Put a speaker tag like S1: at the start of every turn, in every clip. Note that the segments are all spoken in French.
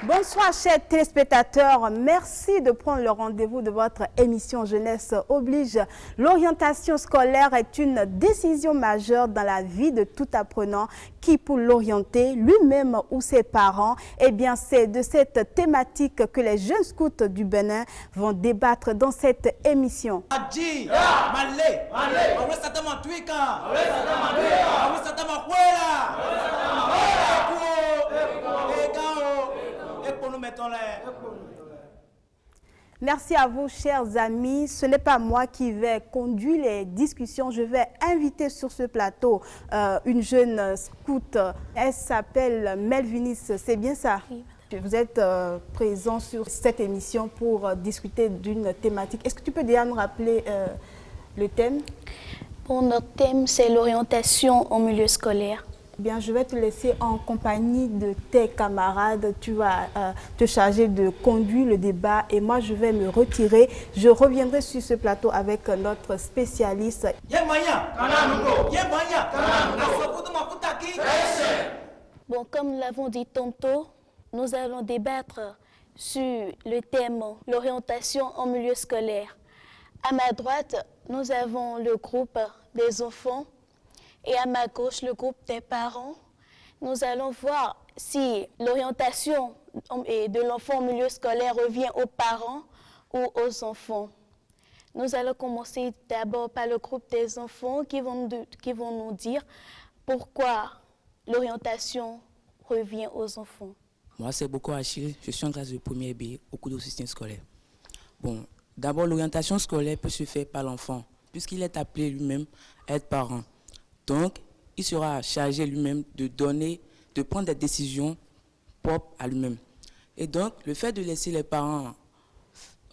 S1: Bonsoir chers téléspectateurs, merci de prendre le rendez-vous de votre émission Jeunesse oblige. L'orientation scolaire est une décision majeure dans la vie de tout apprenant qui, pour l'orienter lui-même ou ses parents, eh bien c'est de cette thématique que les jeunes scouts du Bénin vont débattre dans cette émission. Merci à vous, chers amis. Ce n'est pas moi qui vais conduire les discussions. Je vais inviter sur ce plateau une jeune scout. Elle s'appelle Melvinis. C'est bien ça? Oui. Vous êtes présent sur cette émission pour discuter d'une thématique. Est-ce que tu peux déjà nous rappeler le thème?
S2: Bon, notre thème, c'est l'orientation en milieu scolaire.
S1: Bien, je vais te laisser en compagnie de tes camarades. Tu vas te charger de conduire le débat et moi, je vais me retirer. Je reviendrai sur ce plateau avec notre spécialiste.
S2: Bon, comme nous l'avons dit tantôt, nous allons débattre sur le thème l'orientation en milieu scolaire. À ma droite, nous avons le groupe des enfants. Et à ma gauche, le groupe des parents. Nous allons voir si l'orientation de l'enfant au milieu scolaire revient aux parents ou aux enfants. Nous allons commencer d'abord par le groupe des enfants qui vont nous dire pourquoi l'orientation revient aux enfants.
S3: Moi, c'est Boko Achille, je suis en classe de première B au cours du système scolaire. Bon, d'abord, l'orientation scolaire peut se faire par l'enfant, puisqu'il est appelé lui-même à être parent. Donc, il sera chargé lui-même de prendre des décisions propres à lui-même. Et donc, le fait de laisser les parents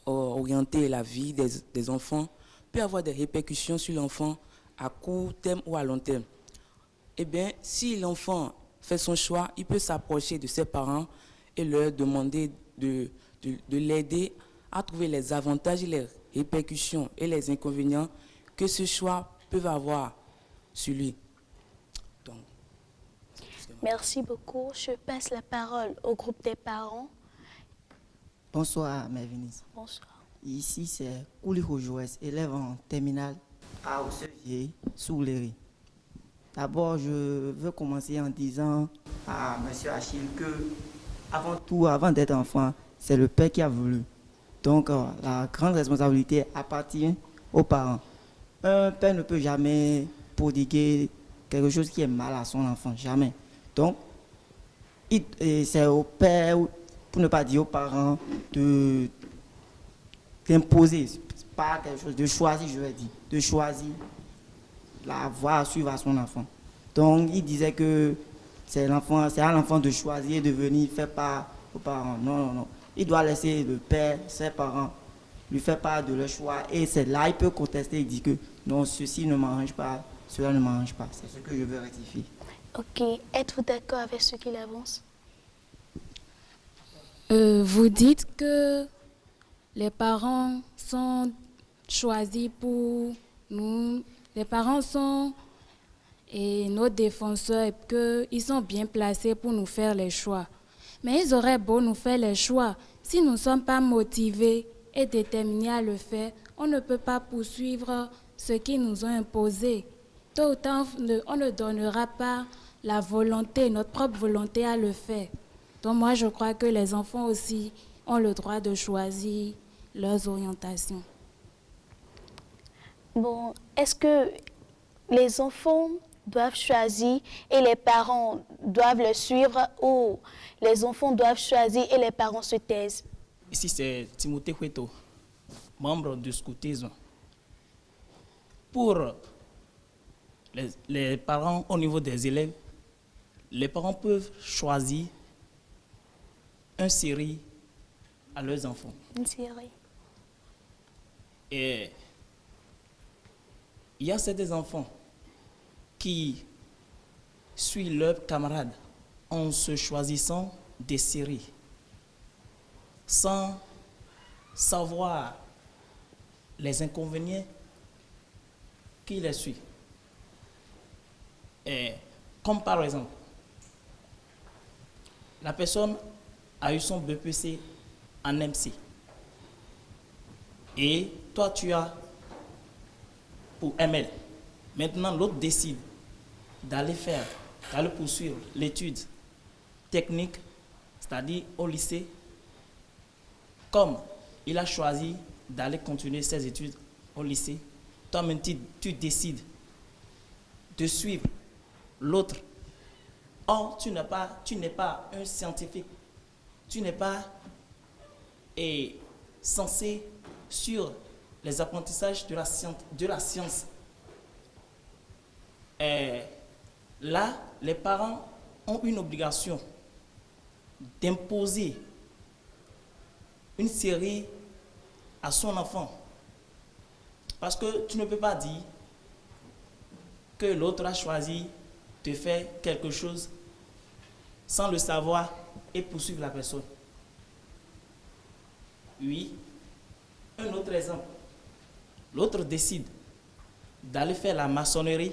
S3: orienter la vie des enfants peut avoir des répercussions sur l'enfant à court terme ou à long terme. Eh bien, si l'enfant fait son choix, il peut s'approcher de ses parents et leur demander de l'aider à trouver les avantages, les répercussions et les inconvénients que ce choix peut avoir sur lui. Donc,
S2: merci beaucoup. Je passe la parole au groupe des parents.
S4: Bonsoir, Melvinis.
S2: Bonsoir.
S4: Ici, c'est Kouliho Joès, élève en terminale à Ossevier, sous Léry. D'abord, je veux commencer en disant à M. Achille que, avant tout, avant d'être enfant, c'est le père qui a voulu. Donc, la grande responsabilité appartient aux parents. Un père ne peut jamais prodiguer quelque chose qui est mal à son enfant, jamais. Donc, c'est au père, pour ne pas dire aux parents, d'imposer, pas quelque chose, de choisir, je vais dire, de choisir la voie à suivre à son enfant. Donc, il disait que c'est à l'enfant de choisir de venir faire part aux parents. Non, non, non. Il doit laisser le père, ses parents, lui faire part de leur choix. Et c'est là il peut contester et dire que non, ceci ne m'arrange pas, cela ne m'arrange pas. C'est ce que je veux rectifier.
S2: Ok. Êtes-vous d'accord avec ce qu'il avance?
S5: Vous dites que les parents sont choisis pour nous. Les parents sont nos défenseurs et qu'ils sont bien placés pour nous faire les choix. Mais ils auraient beau nous faire les choix. Si nous ne sommes pas motivés et déterminés à le faire, on ne peut pas poursuivre ce qu'ils nous ont imposé. Tôt ou tard, on ne donnera pas la volonté, notre propre volonté à le faire. Donc moi, je crois que les enfants aussi ont le droit de choisir leurs orientations.
S2: Bon, est-ce que les enfants doivent choisir et les parents doivent le suivre ou les enfants doivent choisir et les parents se taisent?
S6: Ici, c'est Timothée Hueto, membre du scoutisme. Pour les parents au niveau des élèves, les parents peuvent choisir une série à leurs enfants.
S2: Une série.
S6: Et il y a certains enfants qui suivent leurs camarades en se choisissant des séries sans savoir les inconvénients qui les suivent. Et comme par exemple, la personne a eu son BPC en MC. Et toi, tu as pour ML. Maintenant, l'autre décide d'aller poursuivre l'étude technique, c'est-à-dire au lycée. Comme il a choisi d'aller continuer ses études au lycée, toi-même, tu décides de suivre l'autre. Or, tu n'es pas un scientifique. Tu n'es pas censé sur les apprentissages de la science. Là, les parents ont une obligation d'imposer une série à son enfant. Parce que tu ne peux pas dire que l'autre a choisi de faire quelque chose sans le savoir et poursuivre la personne. Oui. Un autre exemple. L'autre décide d'aller faire la maçonnerie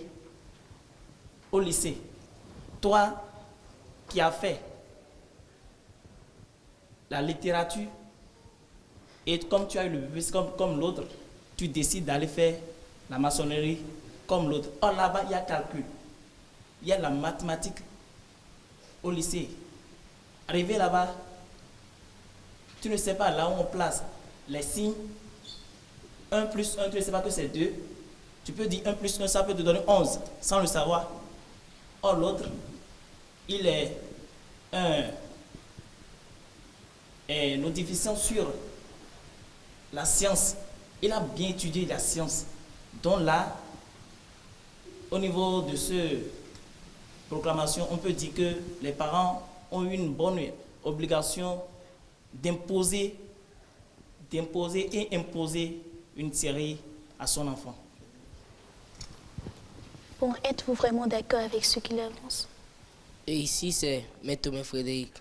S6: au lycée. Toi qui as fait la littérature et comme tu as eu le BPC comme l'autre, tu décides d'aller faire la maçonnerie comme l'autre. Or là-bas, il y a calcul. Il y a la mathématique au lycée. Arrivé là-bas, tu ne sais pas là où on place les signes. 1 plus 1, tu ne sais pas que c'est 2. Tu peux dire 1 plus 1, ça peut te donner 11, sans le savoir. Or, l'autre, il est un déficient sur la science. Il a bien étudié la science. Donc là, au niveau de cette proclamation, on peut dire que les parents ont une bonne obligation d'imposer et imposer une série à son enfant.
S2: Bon, êtes-vous vraiment d'accord avec ce qu'il avance?
S7: Et ici, c'est Maître Thomas Frédéric.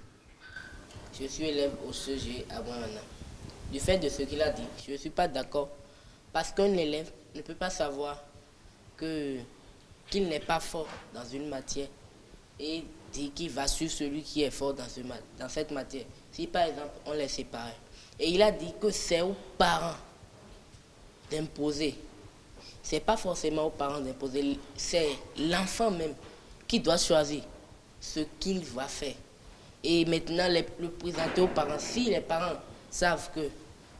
S7: Je suis élève au CG à Boimana. Du fait de ce qu'il a dit, je ne suis pas d'accord parce qu'un élève ne peut pas savoir qu'il n'est pas fort dans une matière et dire qu'il va suivre celui qui est fort dans cette matière. Si par exemple, on les sépare. Et il a dit que c'est aux parents d'imposer. Ce n'est pas forcément aux parents d'imposer, c'est l'enfant même qui doit choisir ce qu'il va faire. Et maintenant, le présenter aux parents. Si les parents savent que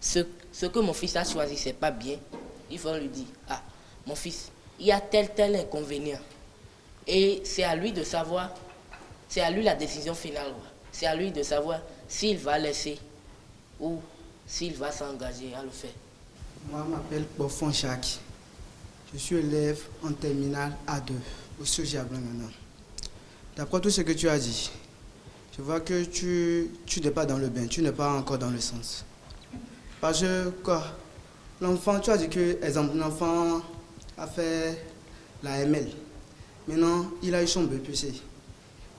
S7: ce que mon fils a choisi, ce n'est pas bien, ils vont lui dire, ah, mon fils, il y a tel inconvénient. Et c'est à lui de savoir, c'est à lui la décision finale. C'est à lui de savoir s'il va laisser ou s'il va s'engager à le faire.
S8: Moi, je m'appelle Bofon Chak. Je suis élève en terminale A2 au CG à Blanana. D'après tout ce que tu as dit, je vois que tu n'es pas dans le bain, tu n'es pas encore dans le sens. Parce que quoi, l'enfant, tu as dit que, exemple, l'enfant a fait la ML. Maintenant, il a eu son BPC.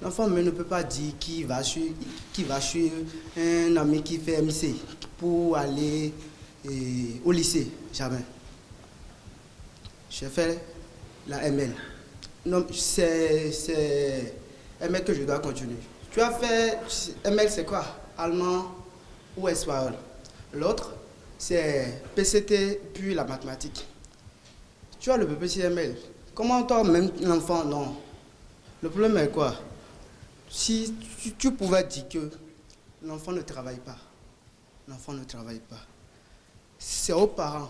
S8: L'enfant ne peut pas dire qu'il va suivre un ami qui fait MC pour aller au lycée. Jamais. J'ai fait la ML. Non, c'est ML que je dois continuer. Tu as fait ML, c'est quoi? Allemand ou espagnol. L'autre, c'est PCT puis la mathématique. Tu as le BPC-ML. Comment toi, même l'enfant, non. Le problème est quoi? Si tu pouvais dire que l'enfant ne travaille pas, l'enfant ne travaille pas. C'est aux parents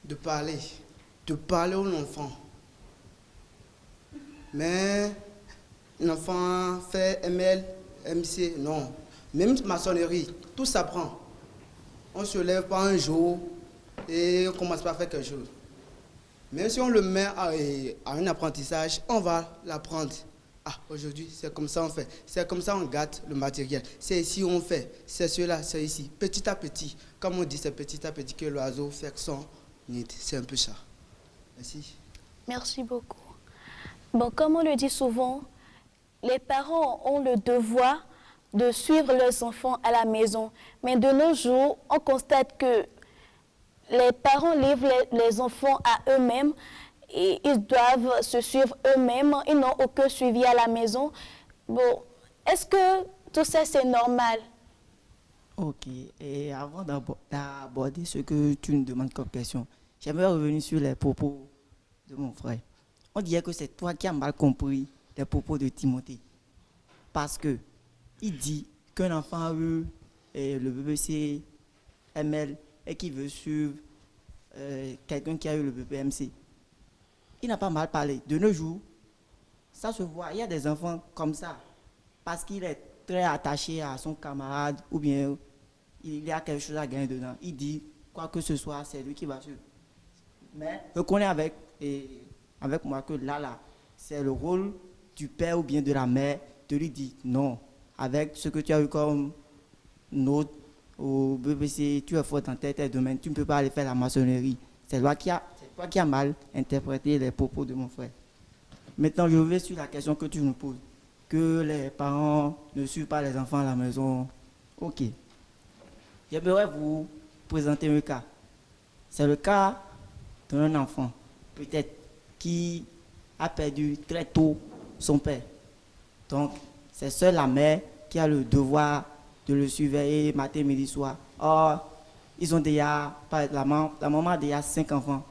S8: de parler aux enfants. Mais l'enfant fait ML, MC, non. Même maçonnerie, tout s'apprend. On ne se lève pas un jour et on commence pas à faire quelque chose. Même si on le met à un apprentissage, on va l'apprendre. Ah, aujourd'hui, c'est comme ça on fait. C'est comme ça on gâte le matériel. C'est ici on fait. C'est cela, c'est ici. Petit à petit. Comme on dit, c'est petit à petit que l'oiseau fait son nid. C'est un peu ça. Merci.
S2: Merci beaucoup. Bon, comme on le dit souvent, les parents ont le devoir de suivre leurs enfants à la maison. Mais de nos jours, on constate que les parents livrent les enfants à eux-mêmes et ils doivent se suivre eux-mêmes. Ils n'ont aucun suivi à la maison. Bon, Est-ce que tout ça, c'est normal?
S4: Ok, et avant d'aborder ce que tu nous demandes comme question, j'aimerais revenir sur les propos de mon frère. On dirait que c'est toi qui as mal compris les propos de Timothée. Parce que il dit qu'un enfant a eu le BBC ML et qui veut suivre quelqu'un qui a eu le BPMC. Il n'a pas mal parlé. De nos jours, ça se voit. Il y a des enfants comme ça. Parce qu'il est très attaché à son camarade ou bien il y a quelque chose à gagner dedans. Il dit, quoi que ce soit, c'est lui qui va suivre. Mais reconnais avec moi que là, c'est le rôle du père ou bien de la mère de lui dire non. Avec ce que tu as eu comme note au BBC, tu es fort dans tel domaine, tu ne peux pas aller faire la maçonnerie. C'est toi qui as mal interprété les propos de mon frère. Maintenant, je vais sur la question que tu nous poses. Que les parents ne suivent pas les enfants à la maison. Ok. J'aimerais vous présenter un cas. C'est le cas d'un enfant, peut-être, qui a perdu très tôt son père. Donc, c'est seule la mère qui a le devoir de le surveiller matin, midi, soir. Or, ils ont déjà, la maman a déjà 5 enfants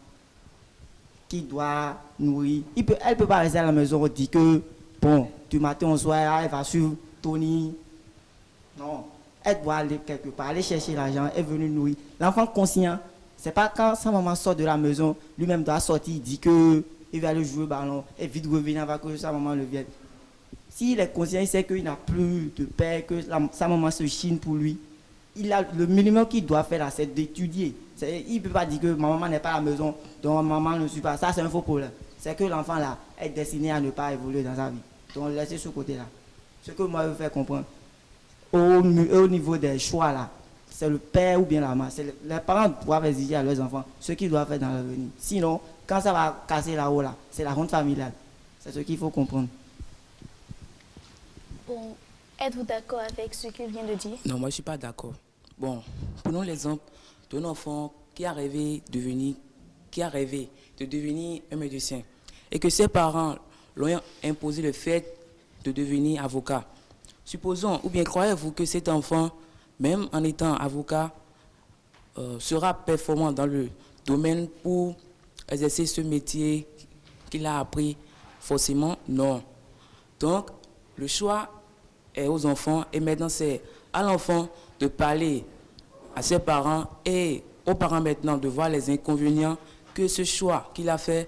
S4: qui doit nourrir. Elle ne peut pas rester à la maison et dire que, bon, du matin au soir, elle va suivre Tony. Non, elle doit aller quelque part, aller chercher l'argent, elle est venue nourrir. L'enfant conscient, c'est pas quand sa maman sort de la maison, lui-même doit sortir, il dit qu'il va aller jouer au ballon et vite revenir avant que sa maman le vienne. S'il est conscient, il sait qu'il n'a plus de père, que sa maman se chine pour lui. Il a le minimum qu'il doit faire là, c'est d'étudier. Il ne peut pas dire que ma maman n'est pas à la maison, donc maman ne suit pas. Ça, c'est un faux problème. C'est que l'enfant là est destiné à ne pas évoluer dans sa vie. Donc, laissez ce côté-là. Ce que moi, je veux faire comprendre, au niveau des choix là, c'est le père ou bien la mère. Les parents doivent exiger à leurs enfants ce qu'ils doivent faire dans l'avenir. Sinon, quand ça va casser là-haut là, c'est la honte familiale. C'est ce qu'il faut comprendre.
S2: Bon, êtes-vous d'accord avec ce qu'il vient de dire?
S3: Non, moi je ne suis pas d'accord. Bon, prenons l'exemple d'un enfant qui a rêvé de devenir un médecin et que ses parents l'ont imposé le fait de devenir avocat. Supposons, ou bien croyez-vous que cet enfant, même en étant avocat, sera performant dans le domaine pour exercer ce métier qu'il a appris? Forcément, non. Donc, le choix est aux enfants et maintenant c'est à l'enfant de parler à ses parents et aux parents maintenant de voir les inconvénients que ce choix qu'il a fait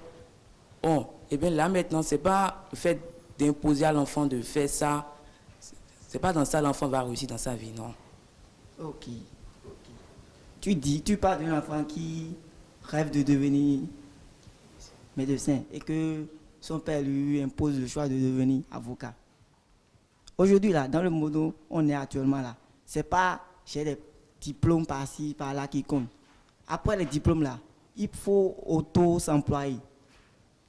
S3: ont. Et bien là maintenant, c'est pas le fait d'imposer à l'enfant de faire ça, c'est pas dans ça l'enfant va réussir dans sa vie, non.
S4: Ok. Tu parles d'un enfant qui rêve de devenir médecin et que son père lui impose le choix de devenir avocat. Aujourd'hui, là, dans le monde où on est actuellement, là, c'est pas j'ai des diplômes par-ci, par-là qui comptent. Après les diplômes, là, il faut auto-s'employer.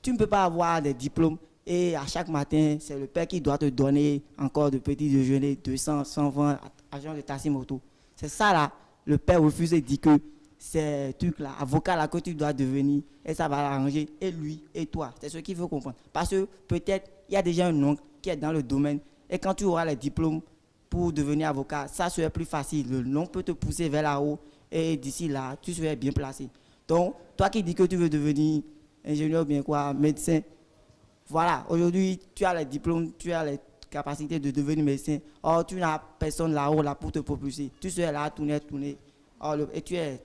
S4: Tu ne peux pas avoir des diplômes et à chaque matin, c'est le père qui doit te donner encore de petits déjeuners, 200, 120, agents de taxi moto. C'est ça, là, le père refuse et dit que c'est truc-là, avocat, là, que tu dois devenir et ça va l'arranger, et lui, et toi. C'est ce qu'il faut comprendre. Parce que peut-être, il y a déjà un oncle qui est dans le domaine. Et quand tu auras les diplômes pour devenir avocat, ça serait plus facile. Le nom peut te pousser vers là-haut et d'ici là, tu serais bien placé. Donc, toi qui dis que tu veux devenir ingénieur ou bien quoi, médecin, voilà, aujourd'hui, tu as les diplômes, tu as les capacités de devenir médecin. Or, tu n'as personne là-haut là pour te propulser. Tu serais là à tourner. Or, et tu as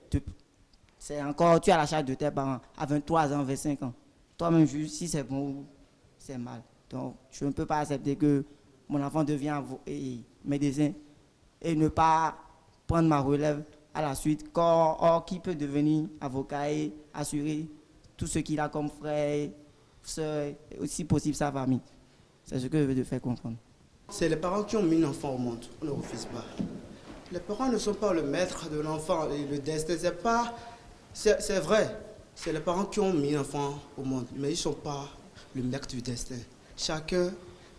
S4: la charge de tes parents à 23 ans, 25 ans. Toi-même, si c'est bon ou c'est mal. Donc, je ne peux pas accepter que mon enfant devient médecin et ne pas prendre ma relève à la suite. Or, qui peut devenir avocat et assurer tout ce qu'il a comme frère, soeur, et aussi possible sa famille. C'est ce que je veux te faire comprendre.
S8: C'est les parents qui ont mis l'enfant au monde. On ne refuse pas. Les parents ne sont pas le maître de l'enfant et le destin. C'est vrai. C'est les parents qui ont mis l'enfant au monde, mais ils ne sont pas le maître du destin. Chacun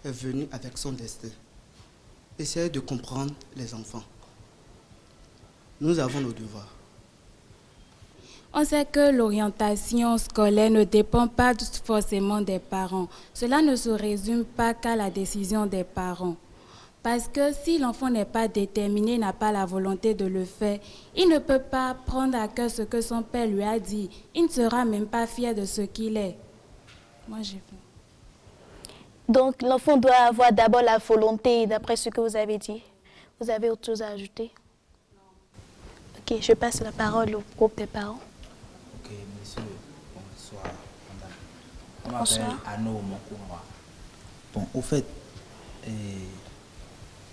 S8: est venu avec son destin. Essayez de comprendre les enfants. Nous avons nos devoirs.
S5: On sait que l'orientation scolaire ne dépend pas forcément des parents. Cela ne se résume pas qu'à la décision des parents. Parce que si l'enfant n'est pas déterminé, n'a pas la volonté de le faire, il ne peut pas prendre à cœur ce que son père lui a dit. Il ne sera même pas fier de ce qu'il est. Moi, j'ai fait.
S2: Donc, l'enfant doit avoir d'abord la volonté, d'après ce que vous avez dit. Vous avez autre chose à ajouter? Ok, je passe la parole au groupe des parents.
S9: Ok, monsieur, bonsoir, madame. On
S2: Bonsoir.
S9: m'appelle Anno Mokoumwa. Bon, au fait,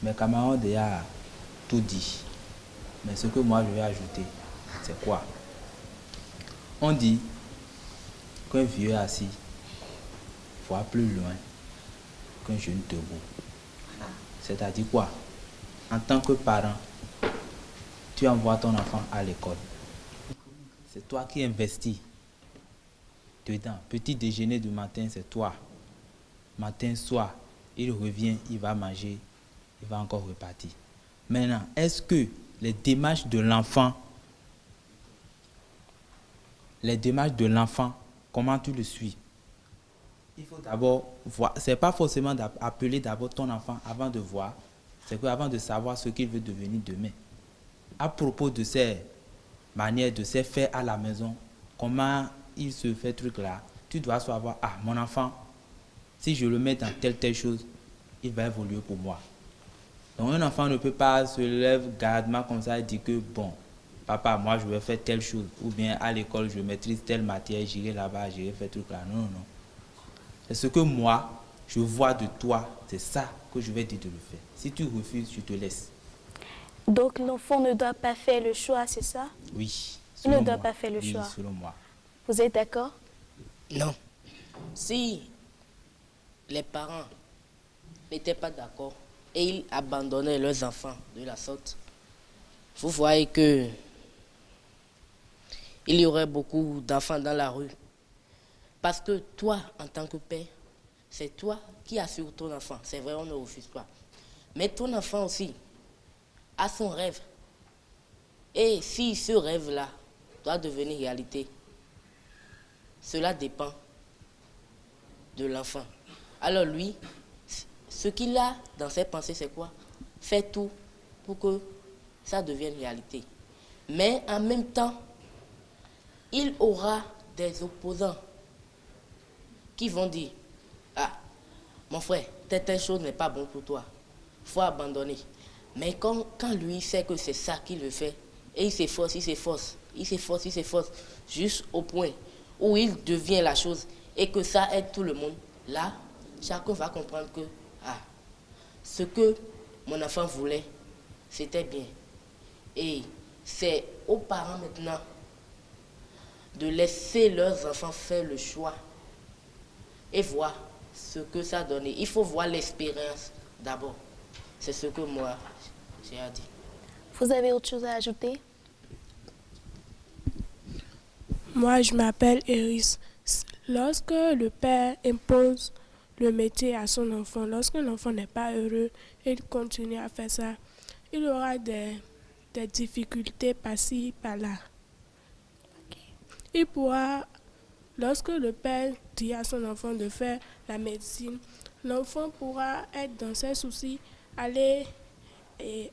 S9: mes camarades ont déjà tout dit. Mais ce que moi je vais ajouter, c'est quoi? On dit qu'un vieux assis voit plus loin qu'un jeune debout. C'est-à-dire quoi? En tant que parent, tu envoies ton enfant à l'école. C'est toi qui investis dedans. Petit déjeuner du matin, c'est toi. Matin, soir, il revient, il va manger, il va encore repartir. Maintenant, est-ce que les démarches de l'enfant, comment tu le suis? Il faut d'abord voir. C'est pas forcément d'appeler d'abord ton enfant avant de voir. C'est qu'avant de savoir ce qu'il veut devenir demain. À propos de ces manières, de ces faits à la maison, comment il se fait truc là, tu dois savoir, ah, mon enfant, si je le mets dans telle chose, il va évoluer pour moi. Donc un enfant ne peut pas se lever gardement comme ça et dire que bon, papa, moi je vais faire telle chose, ou bien à l'école je maîtrise telle matière, j'irai là-bas, j'irai faire truc là. Non, non, non. C'est ce que moi, je vois de toi, c'est ça que je vais dire de le faire. Si tu refuses, je te laisse.
S2: Donc, l'enfant ne doit pas faire le choix, c'est ça?
S9: Oui.
S2: Il ne
S9: selon
S2: doit
S9: moi.
S2: pas faire le
S9: Oui,
S2: choix.
S9: selon moi.
S2: Vous êtes d'accord?
S7: Non. Si les parents n'étaient pas d'accord et ils abandonnaient leurs enfants de la sorte, vous voyez que il y aurait beaucoup d'enfants dans la rue. Parce que toi, en tant que père, c'est toi qui assures ton enfant. C'est vrai, on ne refuse pas. Mais ton enfant aussi a son rêve. Et si ce rêve-là doit devenir réalité, cela dépend de l'enfant. Alors lui, ce qu'il a dans ses pensées, c'est quoi? Faire tout pour que ça devienne réalité. Mais en même temps, il aura des opposants qui vont dire, ah, mon frère, telle chose n'est pas bon pour toi. Il faut abandonner. Mais quand lui sait que c'est ça qu'il veut faire, et il s'efforce, juste au point où il devient la chose et que ça aide tout le monde, là, chacun va comprendre que, ah, ce que mon enfant voulait, c'était bien. Et c'est aux parents maintenant de laisser leurs enfants faire le choix et voir ce que ça donne. Il faut voir l'expérience d'abord. C'est ce que moi, j'ai à dire.
S2: Vous avez autre chose à ajouter?
S10: Moi, je m'appelle Eris. Lorsque le père impose le métier à son enfant, lorsque l'enfant n'est pas heureux et il continue à faire ça, il aura des difficultés par-ci, par-là. Il pourra, lorsque le père dit à son enfant de faire la médecine, l'enfant pourra être dans ses soucis, aller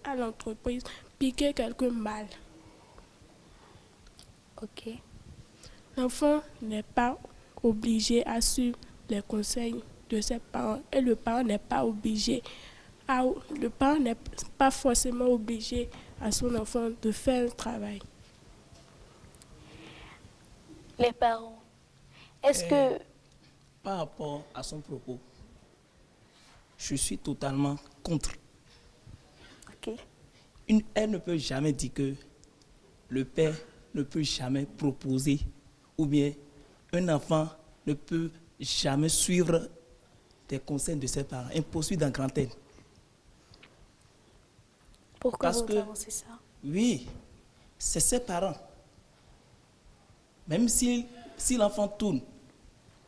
S10: à l'entreprise, piquer quelques mal.
S2: Ok.
S10: L'enfant n'est pas obligé à suivre les conseils de ses parents et le parent n'est pas obligé le parent n'est pas forcément obligé à son enfant de faire un travail.
S2: Les parents, est-ce que...
S6: Par rapport à son propos, je suis totalement contre.
S2: Ok.
S6: Elle ne peut jamais dire que le père ne peut jamais proposer ou bien un enfant ne peut jamais suivre des conseils de ses parents. Impossible dans grand N.
S2: Pourquoi
S6: Parce
S2: vous
S6: que,
S2: avancez ça?
S6: oui, c'est ses parents. Même si l'enfant tourne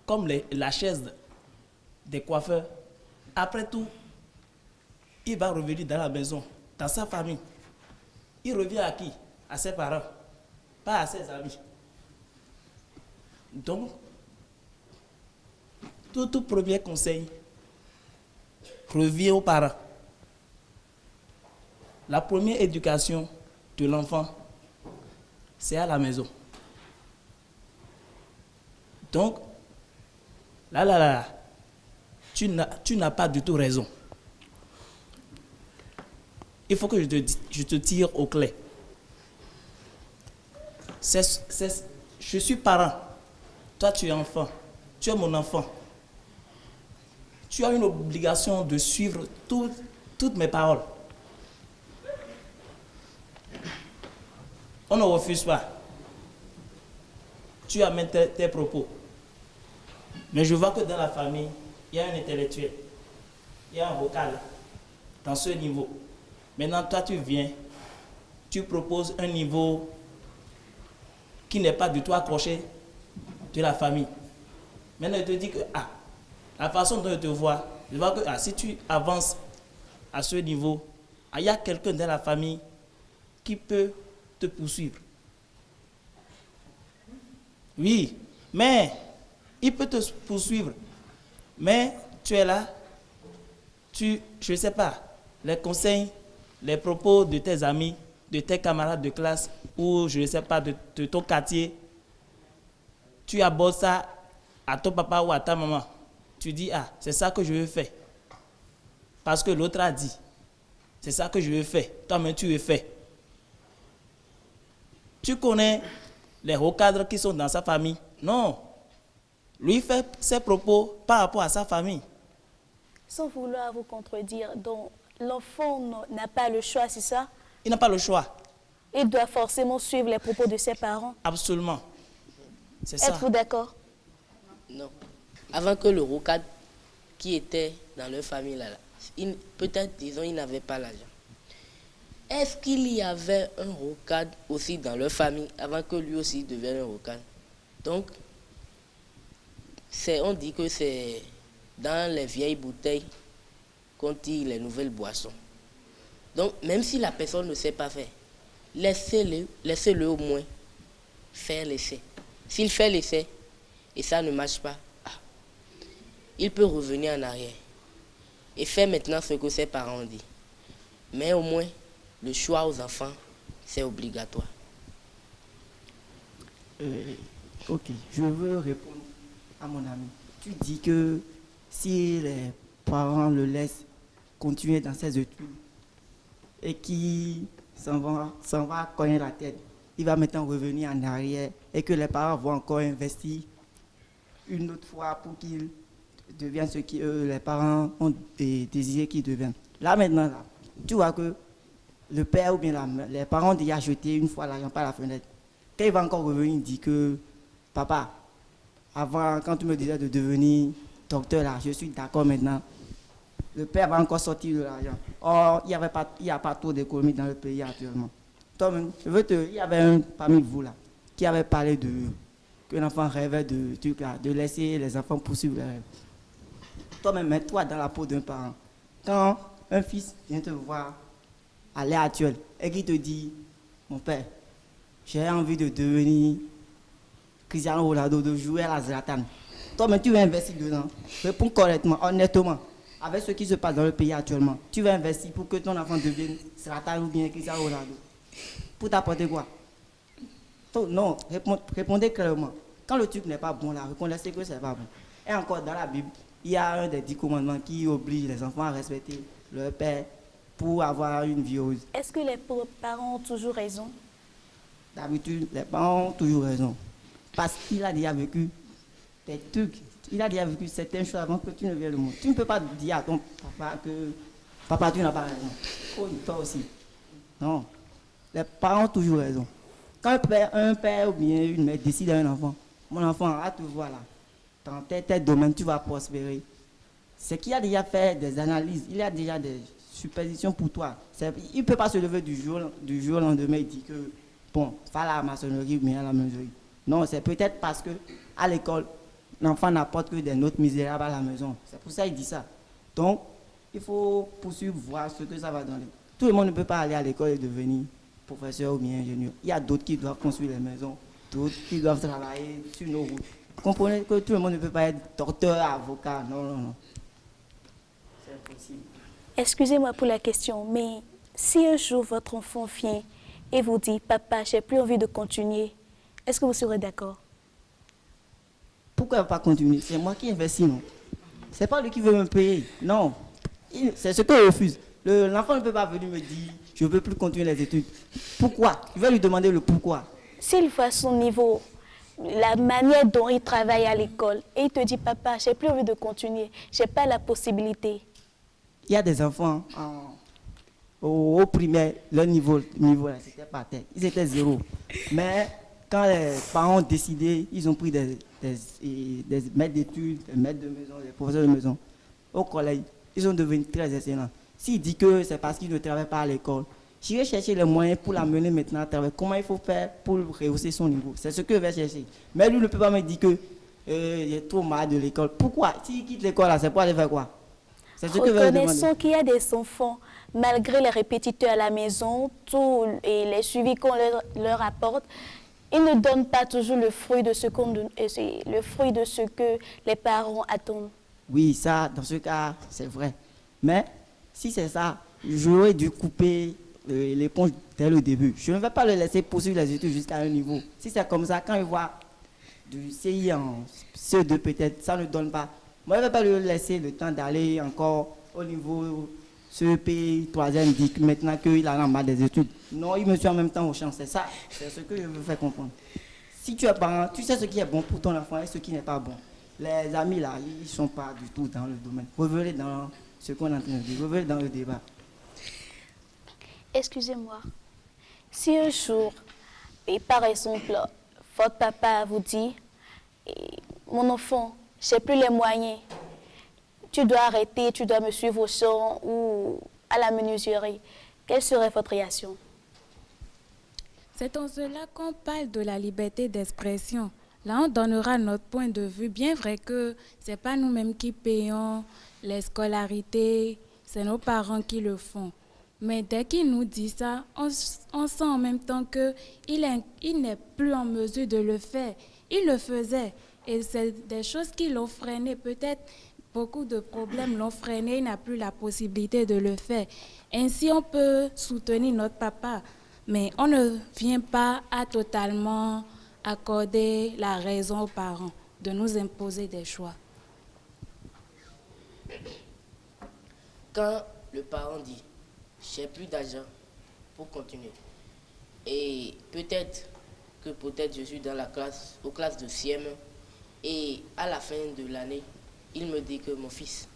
S6: comme la chaise des coiffeurs, après tout, il va revenir dans la maison, dans sa famille. Il revient à qui? À ses parents, pas à ses amis. Donc, tout premier conseil revient aux parents. La première éducation de l'enfant, c'est à la maison. Donc, là, tu n'as pas du tout raison. Il faut que je te tire au clair. Je suis parent. Toi, tu es enfant. Tu es mon enfant. Tu as une obligation de suivre toutes mes paroles. On ne refuse pas. Tu amènes tes propos. Mais je vois que dans la famille, il y a un intellectuel. Il y a un vocal dans ce niveau. Maintenant, toi, tu viens, tu proposes un niveau qui n'est pas du tout accroché de la famille. Maintenant, je te dis que, la façon dont je te vois, je vois que si tu avances à ce niveau, il y a quelqu'un dans la famille qui peut te poursuivre. Oui, mais il peut te poursuivre. Mais tu es là, je ne sais pas, les conseils, les propos de tes amis, de tes camarades de classe, ou je ne sais pas, de ton quartier, tu abordes ça à ton papa ou à ta maman. Tu dis, c'est ça que je veux faire. Parce que l'autre a dit, c'est ça que je veux faire. Toi-même, tu veux faire. Tu connais les hauts cadres qui sont dans sa famille? Non. Lui fait ses propos par rapport à sa famille.
S2: Sans vouloir vous contredire, donc l'enfant n'a pas le choix, c'est ça?
S6: Il n'a pas le choix.
S2: Il doit forcément suivre les propos de ses parents.
S6: Absolument. C'est ça.
S2: Êtes-vous d'accord?
S7: Non. Avant que le rocade qui était dans leur famille, là, peut-être, disons, ils n'avaient pas l'argent. Est-ce qu'il y avait un rocade aussi dans leur famille avant que lui aussi devienne un rocade? Donc, on dit que c'est dans les vieilles bouteilles qu'on tire les nouvelles boissons. Donc, même si la personne ne sait pas faire, laissez-le au moins faire l'essai. S'il fait l'essai et ça ne marche pas, il peut revenir en arrière et faire maintenant ce que ses parents ont dit. Mais au moins, le choix aux enfants, c'est obligatoire.
S4: Ok, je veux répondre à mon ami. Tu dis que si les parents le laissent continuer dans ses études et qu'il s'en va cogner la tête, il va maintenant revenir en arrière et que les parents vont encore investir une autre fois pour qu'il devienne ce que les parents ont désiré qu'il devienne. Là maintenant, tu vois que le père ou bien les parents ont déjà jeté une fois l'argent par la fenêtre. Quand il va encore revenir, il dit que papa, avant, quand tu me disais de devenir docteur, là, je suis d'accord maintenant. Le père va encore sortir de l'argent. Or, il n'y a pas trop d'économie dans le pays actuellement. Toi-même, il y avait un parmi vous là qui avait parlé que l'enfant rêvait de laisser les enfants poursuivre les rêves. Toi-même, mets-toi dans la peau d'un parent. Quand un fils vient te voir à l'heure actuelle et qui te dit, mon père, j'ai envie de devenir Cristiano Ronaldo, de jouer à la Zlatan. Toi-même, tu vas investir dedans. Réponds correctement, honnêtement, avec ce qui se passe dans le pays actuellement. Tu vas investir pour que ton enfant devienne Zlatan ou bien Cristiano Ronaldo. Pour t'apporter quoi? Non, répondez clairement. Quand le truc n'est pas bon là, reconnaissez que c'est pas bon. Et encore dans la Bible, il y a un des 10 commandements qui oblige les enfants à respecter leur père pour avoir une vie heureuse.
S2: Est-ce que les parents ont toujours raison?
S4: D'habitude, les parents ont toujours raison. Parce qu'il a déjà vécu des trucs, il a déjà vécu certaines choses avant que tu ne viennes au monde. Tu ne peux pas dire à ton papa que papa, tu n'as pas raison. Oh, toi aussi. Non. Les parents ont toujours raison. Quand un père ou bien une mère décide à un enfant, mon enfant, à te voir là, dans tel domaine, tu vas prospérer. C'est qu'il a déjà fait des analyses, il a déjà des suppositions pour toi. Il ne peut pas se lever du jour au lendemain et dire que, bon, va à la maçonnerie ou bien à la menuiserie. Non, c'est peut-être parce qu'à l'école, l'enfant n'apporte que des notes misérables à la maison. C'est pour ça qu'il dit ça. Donc, il faut poursuivre, voir ce que ça va donner. Tout le monde ne peut pas aller à l'école et devenir professeur ou bien ingénieur. Il y a d'autres qui doivent construire les maisons, d'autres qui doivent travailler sur nos routes. Vous comprenez que tout le monde ne peut pas être docteur, avocat. Non, non, non. C'est impossible.
S2: Excusez-moi pour la question, mais Si un jour votre enfant vient et vous dit « Papa, j'ai plus envie de continuer », est-ce que vous serez d'accord?
S4: Pourquoi pas continuer? C'est moi qui investis, non? C'est pas lui qui veut me payer, non. C'est ce que je refuse. L'enfant ne peut pas venir me dire « Je ne veux plus continuer les études ». Pourquoi? Je vais lui demander le pourquoi.
S2: S'il voit son niveau, la manière dont il travaille à l'école, et il te dit « Papa, j'ai plus envie de continuer, j'ai pas la possibilité ».
S4: Il y a des enfants au primaire, leur niveau là, c'était pas terre. Ils étaient 0. Mais quand les parents ont décidé, ils ont pris des maîtres d'études, des maîtres de maison, des professeurs de maison. Au collège, ils sont devenus très excellents. S'il dit que c'est parce qu'il ne travaille pas à l'école, je vais chercher les moyens pour l'amener maintenant à travailler. Comment il faut faire pour rehausser son niveau? C'est ce que je vais chercher. Mais lui ne peut pas me dire que il est trop malade de l'école. Pourquoi? S'il quitte l'école, c'est pour aller faire quoi? C'est ce que je vais demander.
S2: Reconnaissons qu'il y a des enfants, malgré les répétiteurs à la maison, tout et les suivis qu'on leur apporte, ils ne donnent pas toujours le fruit de ce que les parents attendent.
S4: Oui, ça, dans ce cas, c'est vrai. Mais si c'est ça, j'aurais dû couper l'éponge dès le début. Je ne vais pas le laisser poursuivre les études jusqu'à un niveau. Si c'est comme ça, quand il voit du CI en CE2 peut-être, ça ne donne pas. Moi, je ne vais pas lui laisser le temps d'aller encore au niveau CEP, 3e, DIC, maintenant qu'il a en bas des études. Non, il me suit en même temps au champ. C'est ça, c'est ce que je veux faire comprendre. Si tu es parent, tu sais ce qui est bon pour ton enfant et ce qui n'est pas bon. Les amis là, ils ne sont pas du tout dans le domaine. Revenez dans ce qu'on est en train de dire, revenez dans le débat.
S2: Excusez-moi, si un jour, et par exemple, votre papa vous dit « Mon enfant, je n'ai plus les moyens, tu dois arrêter, tu dois me suivre au champ ou à la menuiserie », quelle serait votre réaction?
S5: C'est en cela qu'on parle de la liberté d'expression. Là, on donnera notre point de vue. Bien vrai que ce n'est pas nous-mêmes qui payons les scolarités, c'est nos parents qui le font. Mais dès qu'il nous dit ça, on sent en même temps qu'il n'est plus en mesure de le faire. Il le faisait et c'est des choses qui l'ont freiné. Peut-être beaucoup de problèmes l'ont freiné, il n'a plus la possibilité de le faire. Ainsi, on peut soutenir notre papa, mais on ne vient pas à totalement accorder la raison aux parents de nous imposer des choix.
S7: Quand le parent dit « j'ai plus d'argent pour continuer » et peut-être je suis dans aux classes de CM et à la fin de l'année, il me dit que mon fils,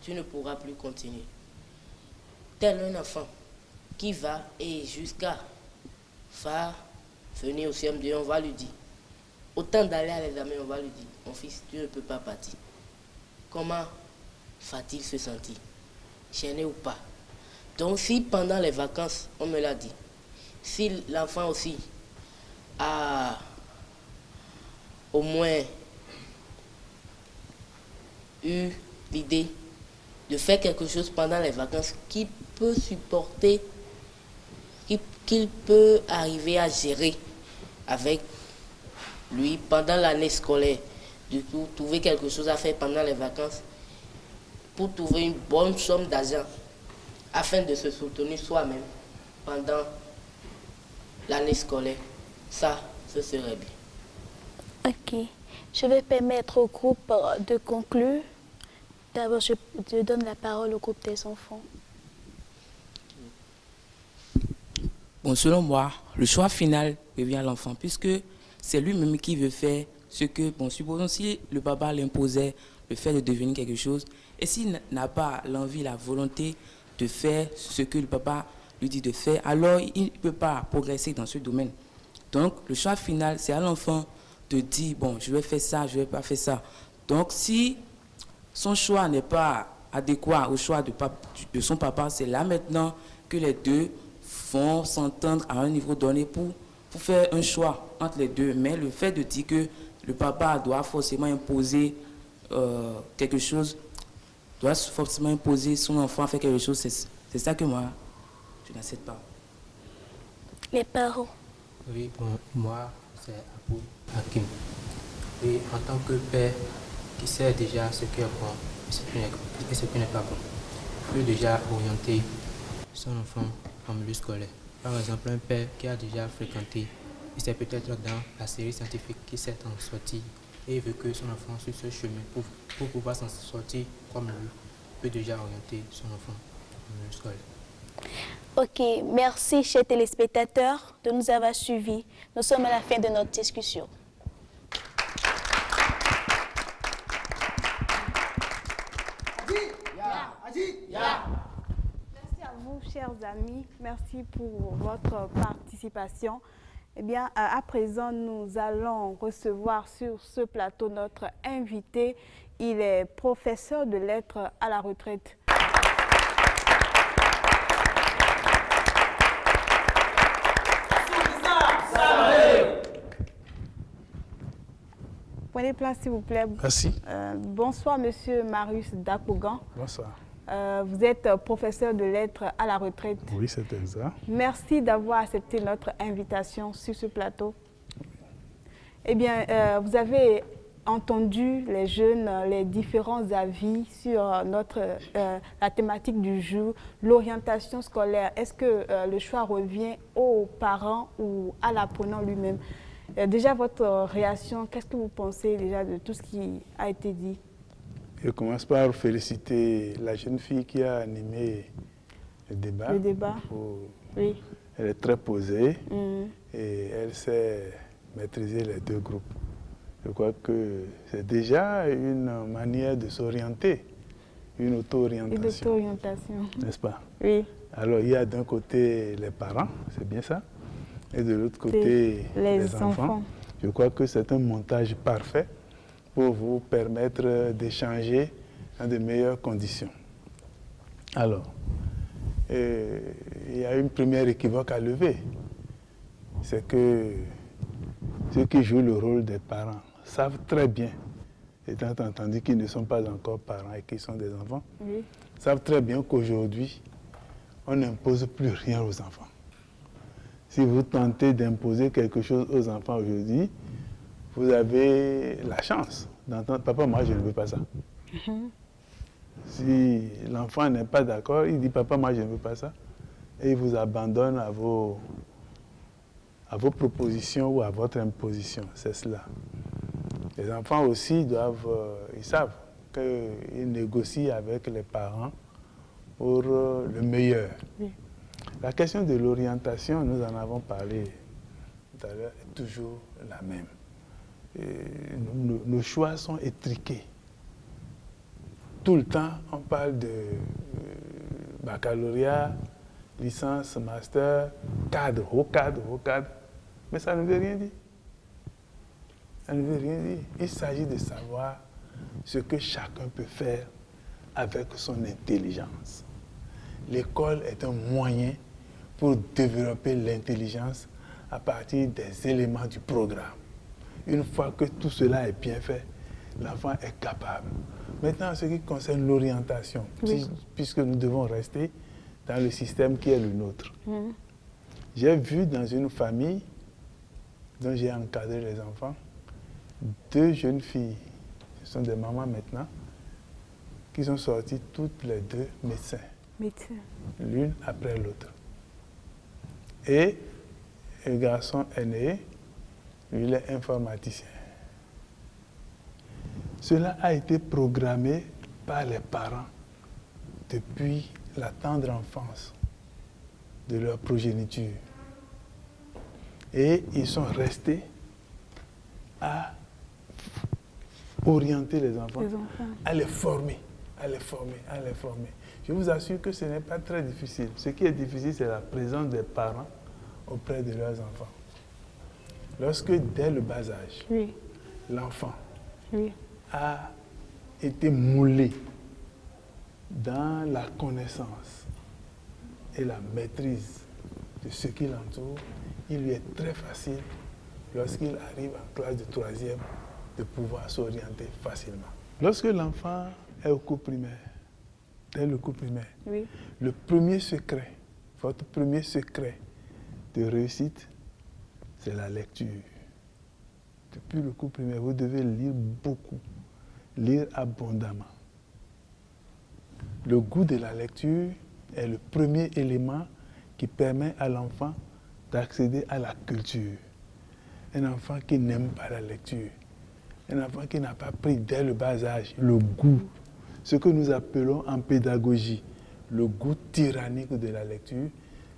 S7: tu ne pourras plus continuer. Tel un enfant qui va et jusqu'à venir au CM2, on va lui dire, autant d'aller à l'examen, on va lui dire, mon fils, tu ne peux pas partir. Comment va-t-il se sentir? Gêné ou pas? Donc si pendant les vacances, on me l'a dit, si l'enfant aussi a au moins eu l'idée de faire quelque chose pendant les vacances qui peut supporter, qu'il peut arriver à gérer avec lui pendant l'année scolaire, du coup trouver quelque chose à faire pendant les vacances pour trouver une bonne somme d'argent afin de se soutenir soi-même pendant l'année scolaire. Ça, ce serait bien.
S2: Ok. Je vais permettre au groupe de conclure. D'abord, je donne la parole au groupe des enfants.
S3: Bon, selon moi, le choix final revient à l'enfant, puisque c'est lui-même qui veut faire ce que, bon, supposons si le papa l'imposait, le fait de devenir quelque chose, et s'il n'a pas l'envie, la volonté de faire ce que le papa lui dit de faire, alors il ne peut pas progresser dans ce domaine. Donc, le choix final, c'est à l'enfant de dire, bon, je vais faire ça, je ne vais pas faire ça. Donc, si son choix n'est pas adéquat au choix de son papa, c'est là maintenant que les deux vont s'entendre à un niveau donné pour faire un choix entre les deux. Mais le fait de dire que le papa doit forcément imposer quelque chose, doit forcément imposer son enfant à faire quelque chose, c'est ça que moi, je n'accepte pas.
S2: Les parents.
S11: Oui, bon, moi, c'est Abou Hakim. Oui, en tant que père qui sait déjà ce qui est bon et ce qui n'est pas bon, il peut déjà orienter son enfant en milieu scolaire. Par exemple, un père qui a déjà fréquenté, il sait peut-être dans la série scientifique qui s'est en sortie et il veut que son enfant suive ce chemin pour pouvoir s'en sortir comme lui, peut déjà orienter son enfant en milieu scolaire.
S2: Ok, merci chers téléspectateurs de nous avoir suivis. Nous sommes à la fin de notre discussion.
S1: Merci à vous, chers amis. Merci pour votre participation. Eh bien, à présent, nous allons recevoir sur ce plateau notre invité. Il est professeur de lettres à la retraite. Prenez place, s'il vous plaît.
S12: Merci.
S1: Bonsoir, monsieur Marius Dakogan.
S12: Bonsoir.
S1: Vous êtes professeur de lettres à la retraite.
S12: Oui, c'est exact.
S1: Merci d'avoir accepté notre invitation sur ce plateau. Eh bien, vous avez entendu les jeunes, les différents avis sur la thématique du jour, l'orientation scolaire. Est-ce que le choix revient aux parents ou à l'apprenant lui-même? Déjà, votre réaction, qu'est-ce que vous pensez déjà de tout ce qui a été dit?
S12: Je commence par féliciter la jeune fille qui a animé le débat.
S1: Le débat. Oui.
S12: Elle est très posée et elle sait maîtriser les deux groupes. Je crois que c'est déjà une manière de s'orienter, une auto-orientation.
S1: Une auto-orientation.
S12: N'est-ce pas?
S1: Oui.
S12: Alors, il y a d'un côté les parents, c'est bien ça, et de l'autre côté les enfants. Je crois que c'est un montage parfait pour vous permettre d'échanger dans de meilleures conditions. Alors, il y a une première équivoque à lever. C'est que ceux qui jouent le rôle des parents savent très bien, étant entendu qu'ils ne sont pas encore parents et qu'ils sont des enfants, savent très bien qu'aujourd'hui, on n'impose plus rien aux enfants. Si vous tentez d'imposer quelque chose aux enfants aujourd'hui, vous avez la chance d'entendre « Papa, moi, je ne veux pas ça ». Si l'enfant n'est pas d'accord, il dit « Papa, moi, je ne veux pas ça ». Et il vous abandonne à vos propositions ou à votre imposition. C'est cela. Les enfants aussi ils savent qu'ils négocient avec les parents pour le meilleur. Oui. La question de l'orientation, nous en avons parlé tout à l'heure, est toujours la même. Nos choix sont étriqués. Tout le temps, on parle de baccalauréat, licence, master, cadre, haut cadre, haut cadre. Mais ça ne veut rien dire. Ça ne veut rien dire. Il s'agit de savoir ce que chacun peut faire avec son intelligence. L'école est un moyen pour développer l'intelligence à partir des éléments du programme. Une fois que tout cela est bien fait, l'enfant est capable. Maintenant, en ce qui concerne l'orientation, puisque nous devons rester dans le système qui est le nôtre. J'ai vu dans une famille dont j'ai encadré les enfants, 2 jeunes filles, ce sont des mamans maintenant, qui sont sorties toutes les 2 médecins. L'une après l'autre. Et le garçon aîné, lui, il est informaticien. Cela a été programmé par les parents depuis la tendre enfance de leur progéniture. Et ils sont restés à orienter les enfants, à les former, à les former, à les former. Je vous assure que ce n'est pas très difficile. Ce qui est difficile, c'est la présence des parents auprès de leurs enfants. Lorsque, dès le bas âge, l'enfant a été moulé dans la connaissance et la maîtrise de ce qui l'entoure, il lui est très facile, lorsqu'il arrive en classe de 3e, de pouvoir s'orienter facilement. Lorsque l'enfant est au cours primaire, dès le cours primaire, le premier secret, votre premier secret de réussite, c'est la lecture. Depuis le cours primaire, vous devez lire beaucoup, lire abondamment. Le goût de la lecture est le premier élément qui permet à l'enfant d'accéder à la culture. Un enfant qui n'aime pas la lecture. Un enfant qui n'a pas pris dès le bas âge le goût, ce que nous appelons en pédagogie le goût tyrannique de la lecture.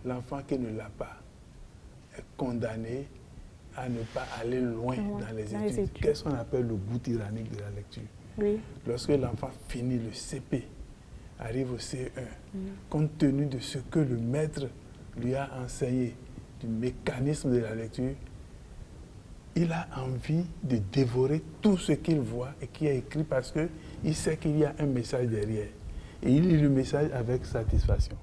S12: L'enfant qui ne l'a pas est condamné à ne pas aller loin dans les études. Qu'est-ce qu'on appelle le goût tyrannique de la lecture?
S1: Oui.
S12: Lorsque l'enfant finit le CP, arrive au CE1, compte tenu de ce que le maître lui a enseigné, du mécanisme de la lecture, il a envie de dévorer tout ce qu'il voit et qui est écrit parce qu'il sait qu'il y a un message derrière. Et il lit le message avec satisfaction.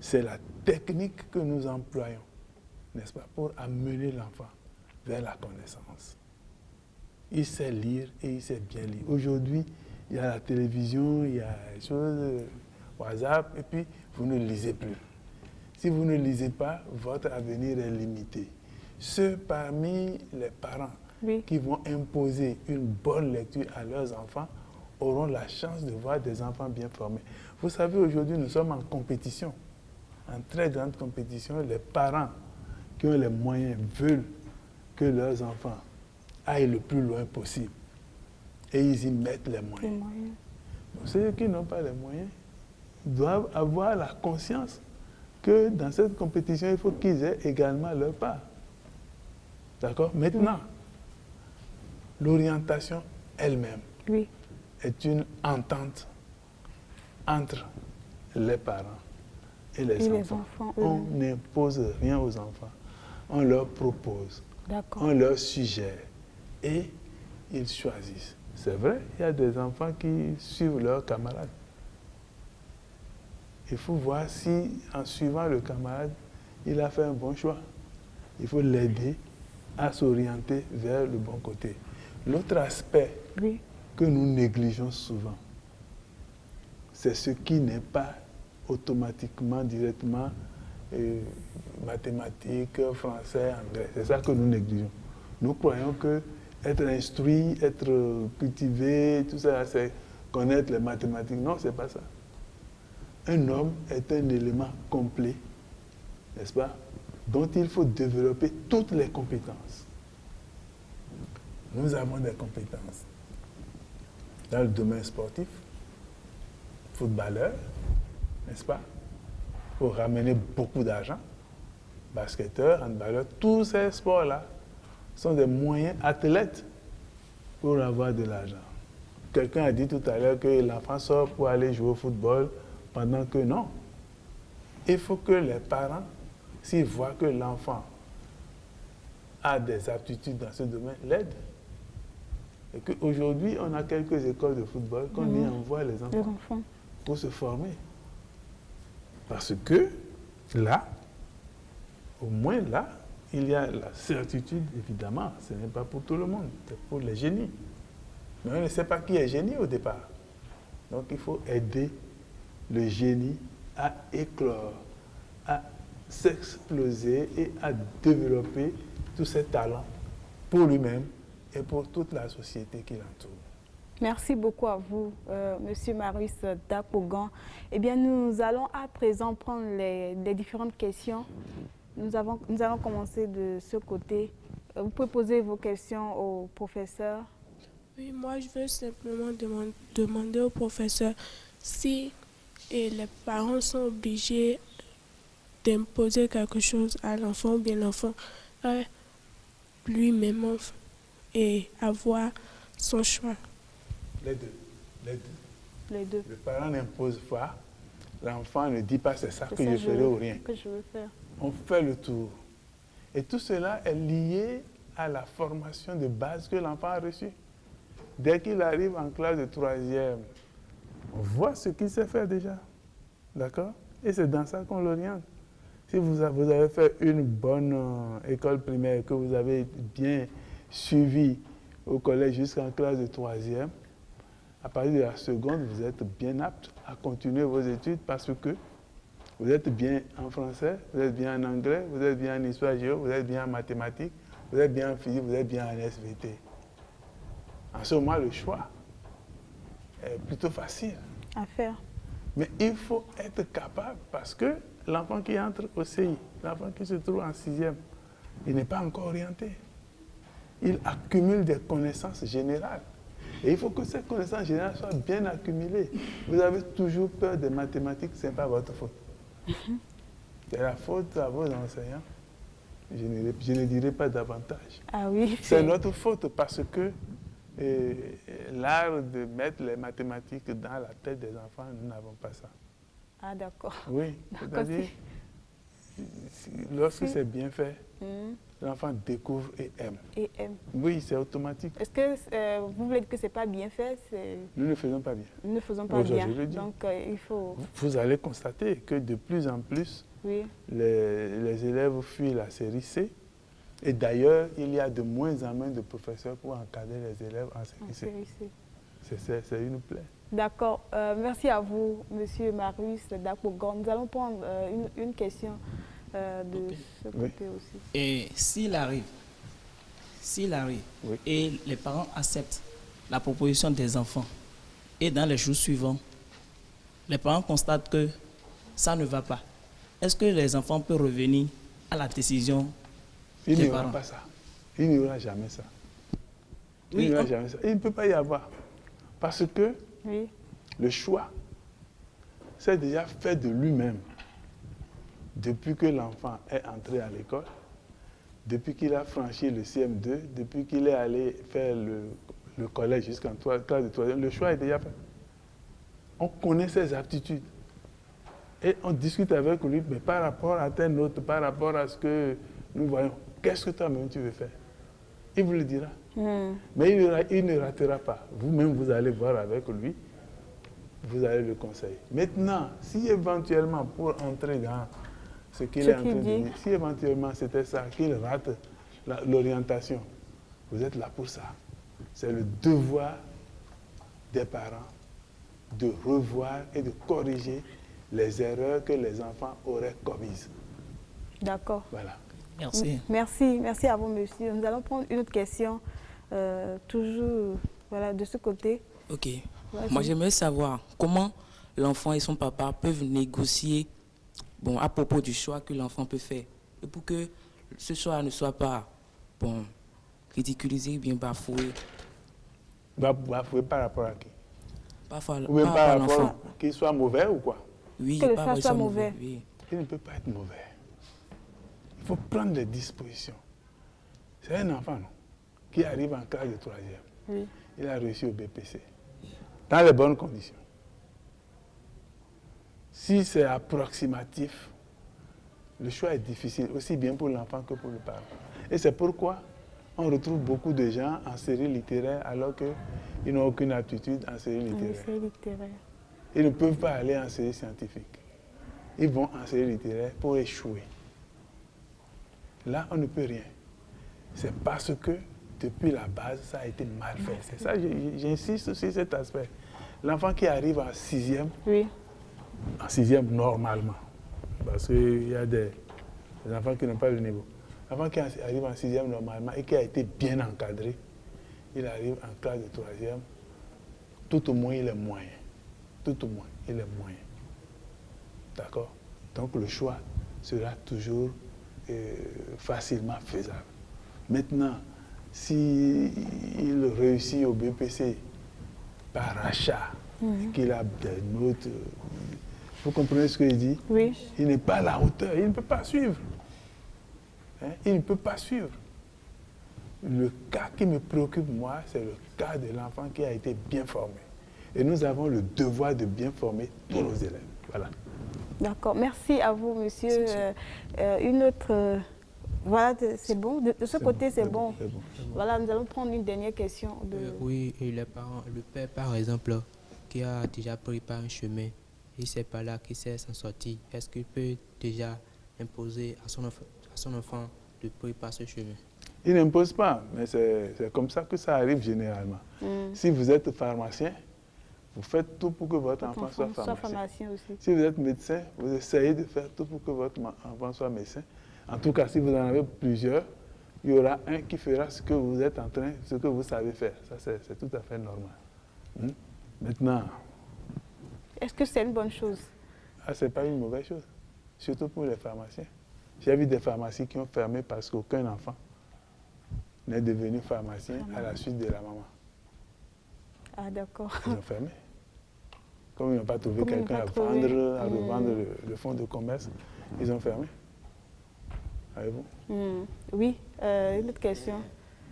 S12: C'est la technique que nous employons, n'est-ce pas, pour amener l'enfant vers la connaissance. Il sait lire et il sait bien lire. Aujourd'hui, il y a la télévision, il y a des choses, WhatsApp, et puis vous ne lisez plus. Si vous ne lisez pas, votre avenir est limité. Ceux parmi les parents qui vont imposer une bonne lecture à leurs enfants auront la chance de voir des enfants bien formés. Vous savez, aujourd'hui, nous sommes en compétition, en très grande compétition. Les parents qui ont les moyens veulent que leurs enfants aillent le plus loin possible. Et ils y mettent les moyens. Ceux qui n'ont pas les moyens doivent avoir la conscience que dans cette compétition, il faut qu'ils aient également leur part. D'accord? Maintenant, l'orientation elle-même est une entente entre les parents et les enfants. On n'impose rien aux enfants. On leur propose, on leur suggère et ils choisissent. C'est vrai, il y a des enfants qui suivent leurs camarades. Il faut voir si, en suivant le camarade, il a fait un bon choix. Il faut l'aider à s'orienter vers le bon côté. L'autre aspect que nous négligeons souvent, c'est ce qui n'est pas automatiquement, directement mathématiques, français, anglais. C'est ça que nous négligeons. Nous croyons que être instruit, être cultivé, tout ça, c'est connaître les mathématiques. Non, c'est pas ça. Un homme est un élément complet, n'est-ce pas, dont il faut développer toutes les compétences. Nous avons des compétences dans le domaine sportif, footballeur, n'est-ce pas, pour ramener beaucoup d'argent, basketteur, handballeur, tous ces sports-là sont des moyens athlètes pour avoir de l'argent. Quelqu'un a dit tout à l'heure que l'enfant sort pour aller jouer au football, pendant que non. Il faut que les parents, s'ils voient que l'enfant a des aptitudes dans ce domaine, l'aident. Et qu'aujourd'hui, on a quelques écoles de football qu'on y envoie les enfants pour se former. Parce que là, au moins là, il y a la certitude, évidemment, ce n'est pas pour tout le monde, c'est pour les génies. Mais on ne sait pas qui est génie au départ. Donc il faut aider le génie à éclore, à s'exploser et à développer tous ses talents pour lui-même et pour toute la société qui l'entoure.
S1: Merci beaucoup à vous, Monsieur Marius Dapogan. Eh bien, nous allons à présent prendre les différentes questions. Nous allons commencer de ce côté. Vous pouvez poser vos questions au professeur.
S10: Oui, moi, je veux simplement demander au professeur si les parents sont obligés d'imposer quelque chose à l'enfant ou bien l'enfant lui-même et avoir son choix.
S12: Les deux.
S1: Les deux.
S12: Le parent n'impose pas, l'enfant ne dit pas c'est ça que je ferai ou rien.
S1: Que je veux faire.
S12: On fait le tour. Et tout cela est lié à la formation de base que l'enfant a reçue. Dès qu'il arrive en classe de 3e, on voit ce qu'il sait faire déjà. D'accord? Et c'est dans ça qu'on l'oriente. Si vous avez fait une bonne école primaire, que vous avez bien suivi au collège jusqu'en classe de 3e, à partir de la seconde, vous êtes bien apte à continuer vos études parce que vous êtes bien en français, vous êtes bien en anglais, vous êtes bien en histoire géo, vous êtes bien en mathématiques, vous êtes bien en physique, vous êtes bien en SVT. En ce moment, le choix est plutôt facile
S1: à faire.
S12: Mais il faut être capable parce que l'enfant qui entre au CI, l'enfant qui se trouve en 6e, il n'est pas encore orienté. Il accumule des connaissances générales. Et il faut que ces connaissances générales soient bien accumulées. Vous avez toujours peur des mathématiques, ce n'est pas votre faute. C'est la faute à vos enseignants. Je ne dirai pas davantage.
S1: Ah oui.
S12: C'est notre faute parce que l'art de mettre les mathématiques dans la tête des enfants, nous n'avons pas ça.
S1: Ah d'accord.
S12: Oui, c'est-à-dire, lorsque c'est bien fait, l'enfant découvre et aime.
S1: Et aime.
S12: Oui, c'est automatique.
S1: Est-ce que vous voulez dire que ce n'est pas bien fait?
S12: Nous ne faisons pas bien.
S1: Nous ne faisons pas bien.
S12: Je le dis.
S1: Donc il faut...
S12: Vous allez constater que de plus en plus, les élèves fuient la série C. Et d'ailleurs, il y a de moins en moins de professeurs pour encadrer les élèves en série C. C'est une plaie.
S1: D'accord. Merci à vous, Monsieur Marius Dapogon. Nous allons prendre une question de ce côté aussi.
S6: Et s'il arrive, et les parents acceptent la proposition des enfants, et dans les jours suivants, les parents constatent que ça ne va pas, est-ce que les enfants peuvent revenir à la décision
S12: Il
S6: des
S12: n'y aura
S6: parents?
S12: pas ça. Il n'y aura jamais ça. Il n'y aura jamais ça. Il ne peut pas y avoir. Parce que le choix, c'est déjà fait de lui-même. Depuis que l'enfant est entré à l'école, depuis qu'il a franchi le CM2, depuis qu'il est allé faire le collège jusqu'en classe de troisième, le choix est déjà fait. On connaît ses aptitudes. Et on discute avec lui, mais par rapport à tes notes, par rapport à ce que nous voyons, qu'est-ce que toi-même tu veux faire? Il vous le dira. Mais il ne ratera pas. Vous-même, vous allez voir avec lui, vous allez le conseiller. Maintenant, si éventuellement, pour entrer dans ce qu'il est en train de dire, si éventuellement c'était ça, qu'il rate l'orientation, vous êtes là pour ça. C'est le devoir des parents de revoir et de corriger les erreurs que les enfants auraient commises.
S1: D'accord.
S12: Voilà.
S6: Merci.
S1: Merci à vous, monsieur. Nous allons prendre une autre question, toujours de ce côté.
S3: Ok. Moi, j'aimerais savoir comment l'enfant et son papa peuvent négocier à propos du choix que l'enfant peut faire. Et pour que ce choix ne soit pas ridiculisé ou bien bafoué.
S12: Bafoué par rapport à qui?
S3: Par rapport
S12: à l'enfant. Qu'il soit mauvais ou quoi?
S3: Oui,
S1: que le choix soit mauvais.
S3: Oui.
S12: Il ne peut pas être mauvais. Il faut prendre des dispositions. C'est un enfant, non, qui arrive en classe de troisième.
S1: Oui.
S12: Il a réussi au BPC. Dans les bonnes conditions. Si c'est approximatif, le choix est difficile, aussi bien pour l'enfant que pour le parent. Et c'est pourquoi on retrouve beaucoup de gens en série littéraire alors qu'ils n'ont aucune aptitude en série littéraire. Ils ne peuvent pas aller en série scientifique. Ils vont en série littéraire pour échouer. Là, on ne peut rien. C'est parce que, depuis la base, ça a été mal fait. C'est ça, j'insiste sur cet aspect. L'enfant qui arrive en sixième, en sixième normalement, parce qu'il y a des enfants qui n'ont pas le niveau. L'enfant qui arrive en sixième normalement et qui a été bien encadré, il arrive en classe de troisième, tout au moins il est moyen. Tout au moins, il est moyen. D'accord? Donc le choix sera toujours facilement faisable. Maintenant, s'il réussit au BPC par achat, qu'il a des notes, vous comprenez ce que je dis?
S1: Oui.
S12: Il n'est pas à la hauteur, il ne peut pas suivre. Il ne peut pas suivre. Le cas qui me préoccupe, moi, c'est le cas de l'enfant qui a été bien formé. Et nous avons le devoir de bien former tous nos élèves. Voilà.
S1: D'accord. Merci à vous, monsieur. Une autre... voilà, c'est bon. De ce côté, c'est bon. Voilà, nous allons prendre une dernière question.
S11: Oui, et les parents, le père, par exemple, qui a déjà pris par un chemin, il ne sait pas là, qui sait s'en sortir. Est-ce qu'il peut déjà imposer à son enfant de pris par ce chemin?
S12: Il n'impose pas, mais c'est comme ça que ça arrive généralement. Si vous êtes pharmacien, vous faites tout pour que votre enfant soit pharmacien.
S1: Aussi.
S12: Si vous êtes médecin, vous essayez de faire tout pour que votre enfant soit médecin. En tout cas, si vous en avez plusieurs, il y aura un qui fera ce que vous êtes en train, ce que vous savez faire. Ça, c'est tout à fait normal. Maintenant...
S1: Est-ce que c'est une bonne chose?
S12: Ce n'est pas une mauvaise chose. surtout pour les pharmaciens. J'ai vu des pharmacies qui ont fermé parce qu'aucun enfant n'est devenu pharmacien à la suite de la maman.
S1: Ah, d'accord.
S12: Ils ont fermé. Comme ils n'ont pas trouvé quelqu'un à vendre, à revendre le fonds de commerce, ils ont fermé. Avez-vous?
S1: Oui, une autre question.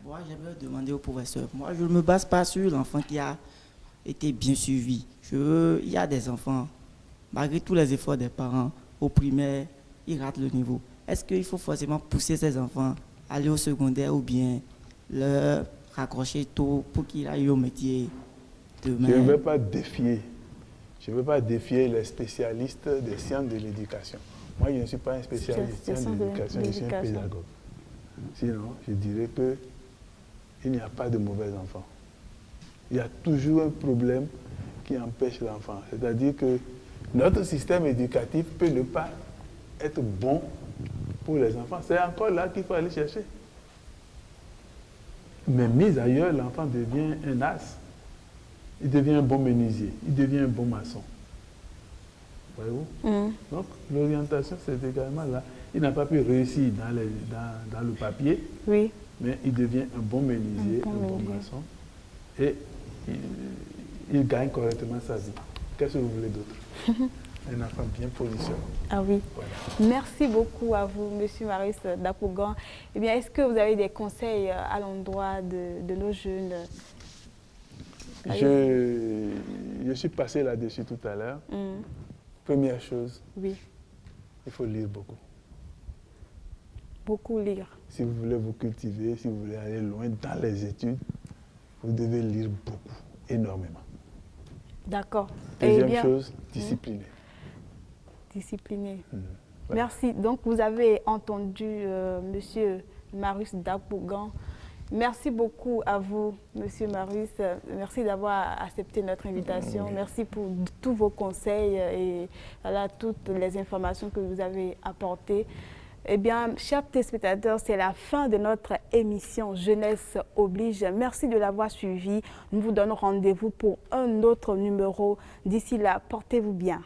S4: Moi, j'aimerais demander au professeur. Moi, je ne me base pas sur l'enfant qui a été bien suivi. Il y a des enfants, malgré tous les efforts des parents, au primaire, ils ratent le niveau. Est-ce qu'il faut forcément pousser ces enfants à aller au secondaire ou bien leur raccrocher tôt pour qu'ils aillent au métier demain?
S12: Je ne veux pas défier. Je ne veux pas défier les spécialistes des sciences de l'éducation. Moi, je ne suis pas un spécialiste des sciences de l'éducation, je suis un pédagogue. Sinon, je dirais qu'il n'y a pas de mauvais enfants. Il y a toujours un problème qui empêche l'enfant. C'est-à-dire que notre système éducatif peut ne pas être bon pour les enfants. C'est encore là qu'il faut aller chercher. Mais mis ailleurs, l'enfant devient un as. Il devient un bon menuisier. Il devient un bon maçon. Voyez-vous? Donc, l'orientation, c'est également là. Il n'a pas pu réussir dans le papier,
S1: oui,
S12: mais il devient un bon menuisier, un bon maçon. Et il gagne correctement sa vie. Qu'est-ce que vous voulez d'autre? Un enfant bien positionné.
S1: Ah oui. Voilà. Merci beaucoup à vous, M. Marius Dapougan. Eh bien, est-ce que vous avez des conseils à l'endroit de nos jeunes?
S12: Je suis passé là-dessus tout à l'heure. Première chose,
S1: oui,
S12: il faut lire beaucoup.
S1: Beaucoup lire.
S12: Si vous voulez vous cultiver, si vous voulez aller loin dans les études, vous devez lire beaucoup, énormément.
S1: D'accord.
S12: Deuxième chose, discipliner.
S1: Discipliner.
S12: Voilà.
S1: Merci. Donc, vous avez entendu M. Marius Dapougan. Merci beaucoup à vous, M. Marius. Merci d'avoir accepté notre invitation. Merci pour tous vos conseils et voilà, toutes les informations que vous avez apportées. Eh bien, chers téléspectateurs, c'est la fin de notre émission Jeunesse oblige. Merci de l'avoir suivi. Nous vous donnons rendez-vous pour un autre numéro. D'ici là, portez-vous bien.